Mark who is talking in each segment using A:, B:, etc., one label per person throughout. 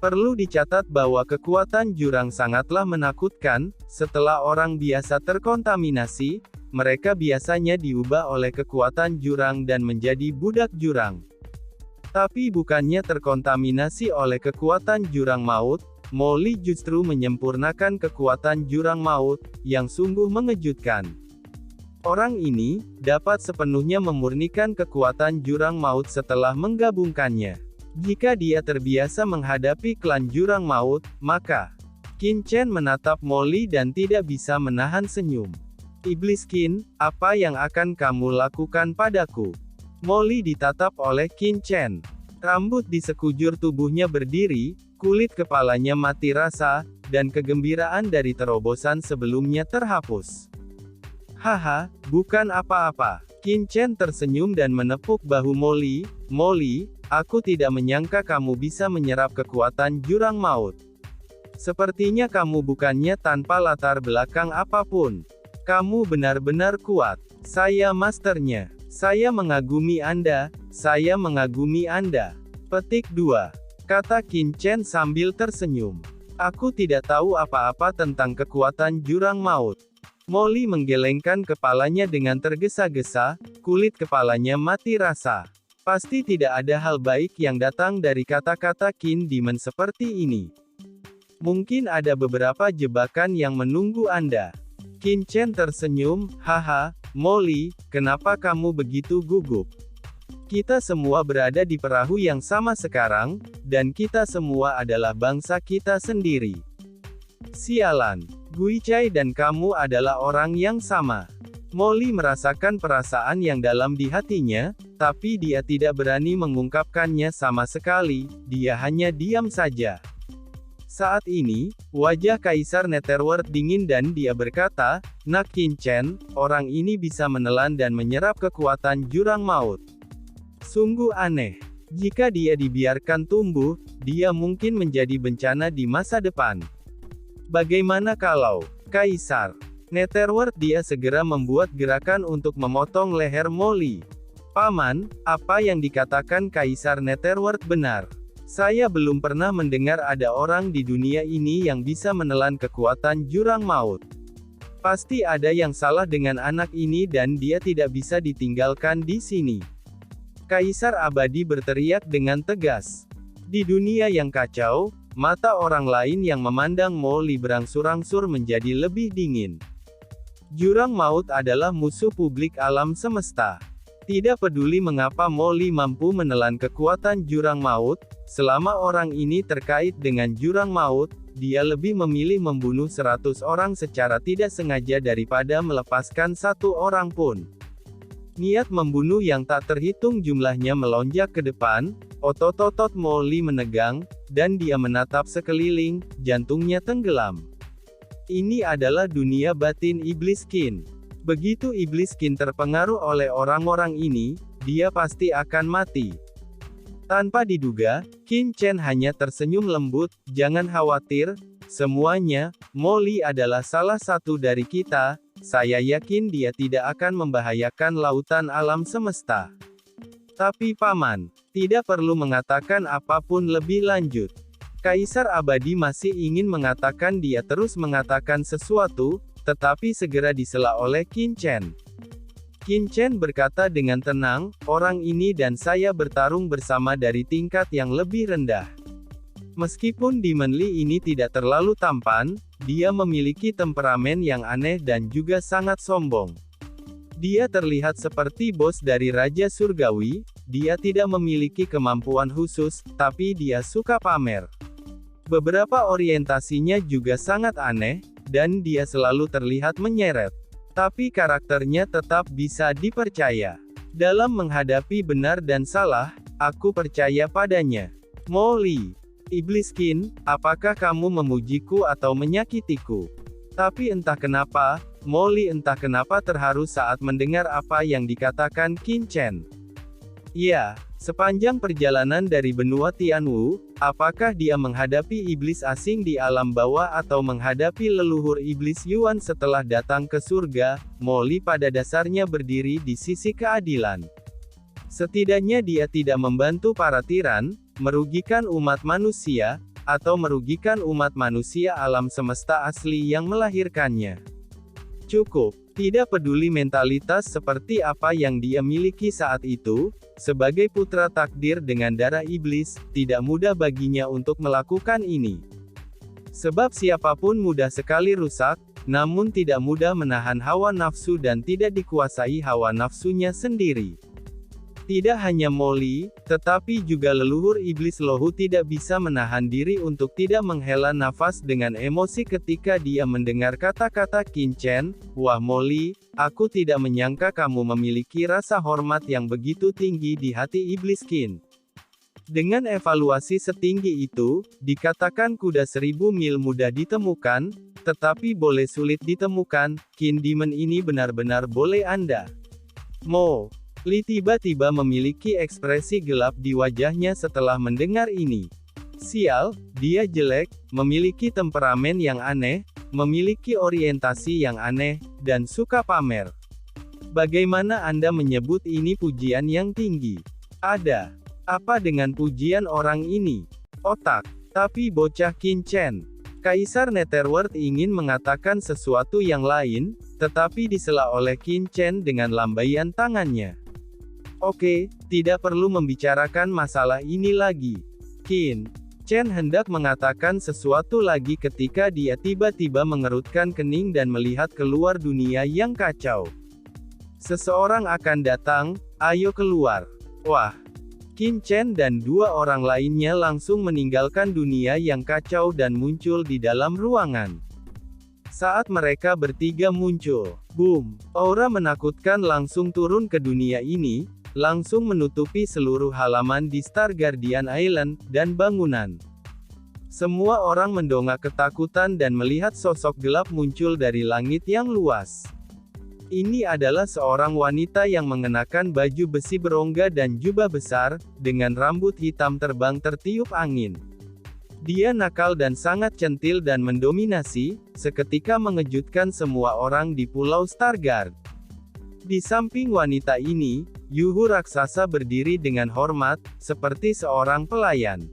A: Perlu dicatat bahwa kekuatan jurang sangatlah menakutkan. Setelah orang biasa terkontaminasi, mereka biasanya diubah oleh kekuatan jurang dan menjadi budak jurang. Tapi bukannya terkontaminasi oleh kekuatan jurang maut, Molly justru menyempurnakan kekuatan jurang maut, yang sungguh mengejutkan. Orang ini dapat sepenuhnya memurnikan kekuatan jurang maut setelah menggabungkannya. Jika dia terbiasa menghadapi klan jurang maut, maka Qin Chen menatap Molly dan tidak bisa menahan senyum. Iblis Qin, apa yang akan kamu lakukan padaku? Molly ditatap oleh Qin Chen. Rambut di sekujur tubuhnya berdiri, kulit kepalanya mati rasa, dan kegembiraan dari terobosan sebelumnya terhapus. Haha, bukan apa-apa. Qin Chen tersenyum dan menepuk bahu Molly. Molly, aku tidak menyangka kamu bisa menyerap kekuatan jurang maut. Sepertinya kamu bukannya tanpa latar belakang apapun. Kamu benar-benar kuat. Saya masternya. Saya mengagumi Anda. Saya mengagumi Anda. Petik 2. Kata Qin Chen sambil tersenyum. Aku tidak tahu apa-apa tentang kekuatan jurang maut. Molly menggelengkan kepalanya dengan tergesa-gesa, kulit kepalanya mati rasa. Pasti tidak ada hal baik yang datang dari kata-kata Qin Demon seperti ini. Mungkin ada beberapa jebakan yang menunggu Anda. Qin Chen tersenyum, haha, Molly, kenapa kamu begitu gugup? Kita semua berada di perahu yang sama sekarang, dan kita semua adalah bangsa kita sendiri. Sialan, Gui Chai dan kamu adalah orang yang sama. Molly merasakan perasaan yang dalam di hatinya, tapi dia tidak berani mengungkapkannya sama sekali, dia hanya diam saja. Saat ini, wajah Kaisar Netherworld dingin dan dia berkata, Nak Qin Chen, orang ini bisa menelan dan menyerap kekuatan jurang maut. Sungguh aneh. Jika dia dibiarkan tumbuh, dia mungkin menjadi bencana di masa depan. Bagaimana kalau Kaisar Netherworld? Dia segera membuat gerakan untuk memotong leher Molly. Paman, apa yang dikatakan Kaisar Netherworld benar. Saya belum pernah mendengar ada orang di dunia ini yang bisa menelan kekuatan jurang maut. Pasti ada yang salah dengan anak ini dan dia tidak bisa ditinggalkan di sini. Kaisar Abadi berteriak dengan tegas. Di dunia yang kacau, mata orang lain yang memandang Molly berangsur-angsur menjadi lebih dingin. Jurang maut adalah musuh publik alam semesta. Tidak peduli mengapa Molly mampu menelan kekuatan jurang maut, selama orang ini terkait dengan jurang maut, dia lebih memilih membunuh 100 orang secara tidak sengaja daripada melepaskan satu orang pun. Niat membunuh yang tak terhitung jumlahnya melonjak ke depan, otot-otot Molly menegang, dan dia menatap sekeliling, jantungnya tenggelam. Ini adalah dunia batin Iblis Qin. Begitu Iblis Qin terpengaruh oleh orang-orang ini, dia pasti akan mati. Tanpa diduga, Qin Chen hanya tersenyum lembut, jangan khawatir, semuanya, Molly adalah salah satu dari kita, saya yakin dia tidak akan membahayakan lautan alam semesta. Tapi Paman, tidak perlu mengatakan apapun lebih lanjut. Kaisar Abadi masih ingin mengatakan, dia terus mengatakan sesuatu, tetapi segera disela oleh Qin Chen. Qin Chen berkata dengan tenang, orang ini dan saya bertarung bersama dari tingkat yang lebih rendah. Meskipun Demon Lee ini tidak terlalu tampan, dia memiliki temperamen yang aneh dan juga sangat sombong. Dia terlihat seperti bos dari Raja Surgawi, dia tidak memiliki kemampuan khusus, tapi dia suka pamer. Beberapa orientasinya juga sangat aneh, dan dia selalu terlihat menyeret. Tapi karakternya tetap bisa dipercaya. Dalam menghadapi benar dan salah, aku percaya padanya. Molly. Iblis Qin, apakah kamu memujiku atau menyakitiku? Tapi entah kenapa, Molly entah kenapa terharu saat mendengar apa yang dikatakan Qin Chen. Ya, sepanjang perjalanan dari benua Tianwu, apakah dia menghadapi iblis asing di alam bawah atau menghadapi leluhur iblis Yuan setelah datang ke surga, Molly pada dasarnya berdiri di sisi keadilan. Setidaknya dia tidak membantu para tiran, merugikan umat manusia, atau merugikan umat manusia alam semesta asli yang melahirkannya. Cukup, tidak peduli mentalitas seperti apa yang dia miliki saat itu, sebagai putra takdir dengan darah iblis, tidak mudah baginya untuk melakukan ini. Sebab siapapun mudah sekali rusak, namun tidak mudah menahan hawa nafsu dan tidak dikuasai hawa nafsunya sendiri. Tidak hanya Molly, tetapi juga leluhur iblis Lohu tidak bisa menahan diri untuk tidak menghela nafas dengan emosi ketika dia mendengar kata-kata Qin Chen. Wah Molly, aku tidak menyangka kamu memiliki rasa hormat yang begitu tinggi di hati iblis Qin. Dengan evaluasi setinggi itu, dikatakan kuda 1000 mil mudah ditemukan, tetapi boleh sulit ditemukan. Qin Demon ini benar-benar boleh Anda. Mo Li tiba-tiba memiliki ekspresi gelap di wajahnya setelah mendengar ini. Sial, dia jelek, memiliki temperamen yang aneh, memiliki orientasi yang aneh, dan suka pamer. Bagaimana Anda menyebut ini pujian yang tinggi? Ada apa dengan pujian orang ini? Otak. Tapi bocah Qin Chen. Kaisar Netherworld ingin mengatakan sesuatu yang lain, tetapi disela oleh Qin Chen dengan lambaian tangannya. Oke, tidak perlu membicarakan masalah ini lagi. Qin Chen hendak mengatakan sesuatu lagi ketika dia tiba-tiba mengerutkan kening dan melihat keluar dunia yang kacau. Seseorang akan datang, ayo keluar. Wah. Qin Chen dan dua orang lainnya langsung meninggalkan dunia yang kacau dan muncul di dalam ruangan. Saat mereka bertiga muncul, boom, aura menakutkan langsung turun ke dunia ini, langsung menutupi seluruh halaman di Star Guardian Island, dan bangunan. Semua orang mendongak ketakutan dan melihat sosok gelap muncul dari langit yang luas. Ini adalah seorang wanita yang mengenakan baju besi berongga dan jubah besar, dengan rambut hitam terbang tertiup angin. Dia nakal dan sangat centil dan mendominasi, seketika mengejutkan semua orang di Pulau Stargard. Di samping wanita ini, Yuhu raksasa berdiri dengan hormat, seperti seorang pelayan.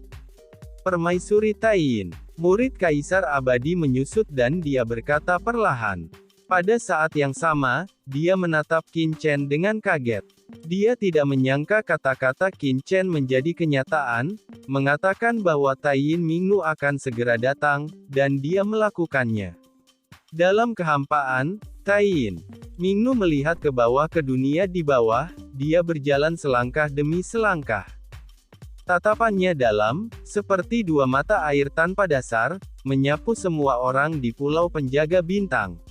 A: Permaisuri Taiyin, murid Kaisar Abadi menyusut dan dia berkata perlahan. Pada saat yang sama, dia menatap Qin Chen dengan kaget. Dia tidak menyangka kata-kata Qin Chen menjadi kenyataan, mengatakan bahwa Taiyin Mingnu akan segera datang, dan dia melakukannya. Dalam kehampaan, Taiyin Mingnu melihat ke bawah ke dunia di bawah, dia berjalan selangkah demi selangkah. Tatapannya dalam, seperti dua mata air tanpa dasar, menyapu semua orang di pulau penjaga bintang.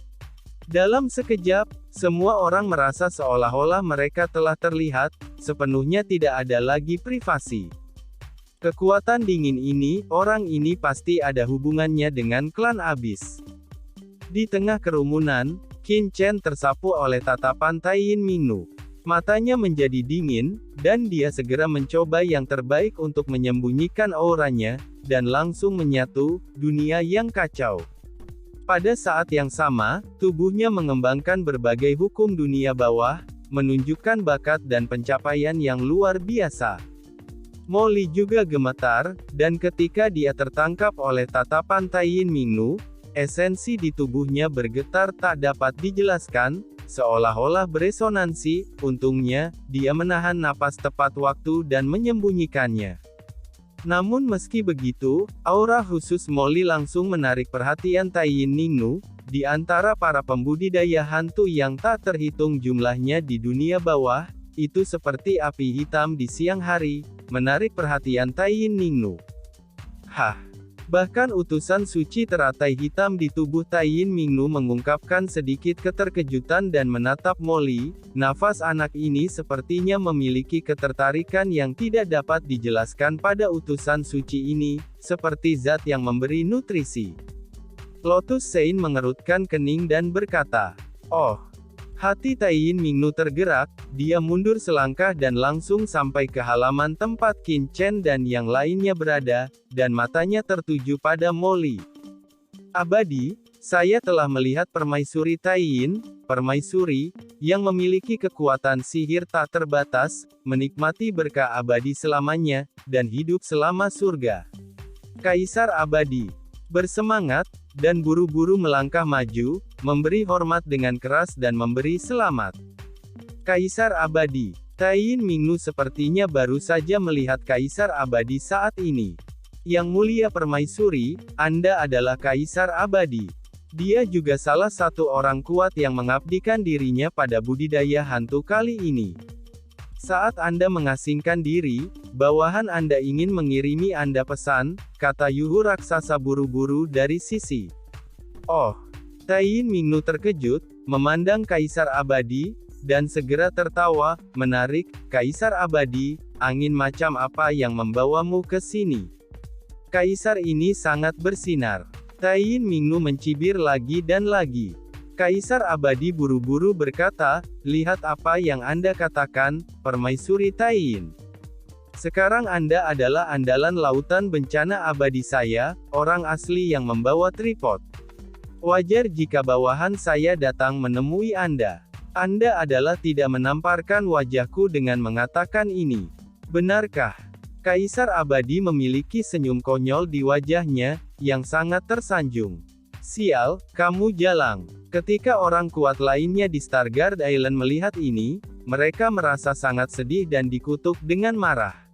A: Dalam sekejap, semua orang merasa seolah-olah mereka telah terlihat, sepenuhnya tidak ada lagi privasi. Kekuatan dingin ini, orang ini pasti ada hubungannya dengan klan Abyss. Di tengah kerumunan, Qin Chen tersapu oleh tatapan Taiyin Mingnu. Matanya menjadi dingin, dan dia segera mencoba yang terbaik untuk menyembunyikan auranya, dan langsung menyatu, dunia yang kacau. Pada saat yang sama, tubuhnya mengembangkan berbagai hukum dunia bawah, menunjukkan bakat dan pencapaian yang luar biasa. Molly juga gemetar, dan ketika dia tertangkap oleh tatapan Taiyin Mingnu, esensi di tubuhnya bergetar tak dapat dijelaskan, seolah-olah beresonansi. Untungnya, dia menahan napas tepat waktu dan menyembunyikannya. Namun meski begitu, aura khusus Molly langsung menarik perhatian Taiyin Mingnu, di antara para pembudidaya hantu yang tak terhitung jumlahnya di dunia bawah, itu seperti api hitam di siang hari, menarik perhatian Taiyin Mingnu. Hah! Bahkan utusan suci teratai hitam di tubuh Taiyin Mingnu mengungkapkan sedikit keterkejutan dan menatap Molly. Nafas anak ini sepertinya memiliki ketertarikan yang tidak dapat dijelaskan pada utusan suci ini, seperti zat yang memberi nutrisi. Lotus Sein mengerutkan kening dan berkata, "Oh." Hati Taiyin Mingnu tergerak, dia mundur selangkah dan langsung sampai ke halaman tempat Qin Chen dan yang lainnya berada, dan matanya tertuju pada Molly. Abadi, saya telah melihat permaisuri Taiyin, permaisuri, yang memiliki kekuatan sihir tak terbatas, menikmati berkah abadi selamanya, dan hidup selama surga. Kaisar abadi bersemangat, dan buru-buru melangkah maju, memberi hormat dengan keras dan memberi selamat. Kaisar abadi. Taiyin Mingnu sepertinya baru saja melihat Kaisar abadi saat ini. Yang mulia permaisuri, Anda adalah Kaisar abadi. Dia juga salah satu orang kuat yang mengabdikan dirinya pada budidaya hantu kali ini. Saat Anda mengasingkan diri, bawahan Anda ingin mengirimi Anda pesan, kata Yuhu raksasa buru-buru dari sisi. Oh. Taiyin Mingnu terkejut, memandang Kaisar abadi, dan segera tertawa, menarik, Kaisar abadi, angin macam apa yang membawamu ke sini? Kaisar ini sangat bersinar. Taiyin Mingnu mencibir lagi dan lagi. Kaisar abadi buru-buru berkata, lihat apa yang Anda katakan, Permaisuri Taiyin. Sekarang Anda adalah andalan lautan bencana abadi saya, orang asli yang membawa tripod. Wajar jika bawahan saya datang menemui Anda. Anda adalah tidak menamparkan wajahku dengan mengatakan ini. Benarkah? Kaisar abadi memiliki senyum konyol di wajahnya, yang sangat tersanjung. Sial, kamu jalang. Ketika orang kuat lainnya di Stargard Island melihat ini, mereka merasa sangat sedih dan dikutuk dengan marah.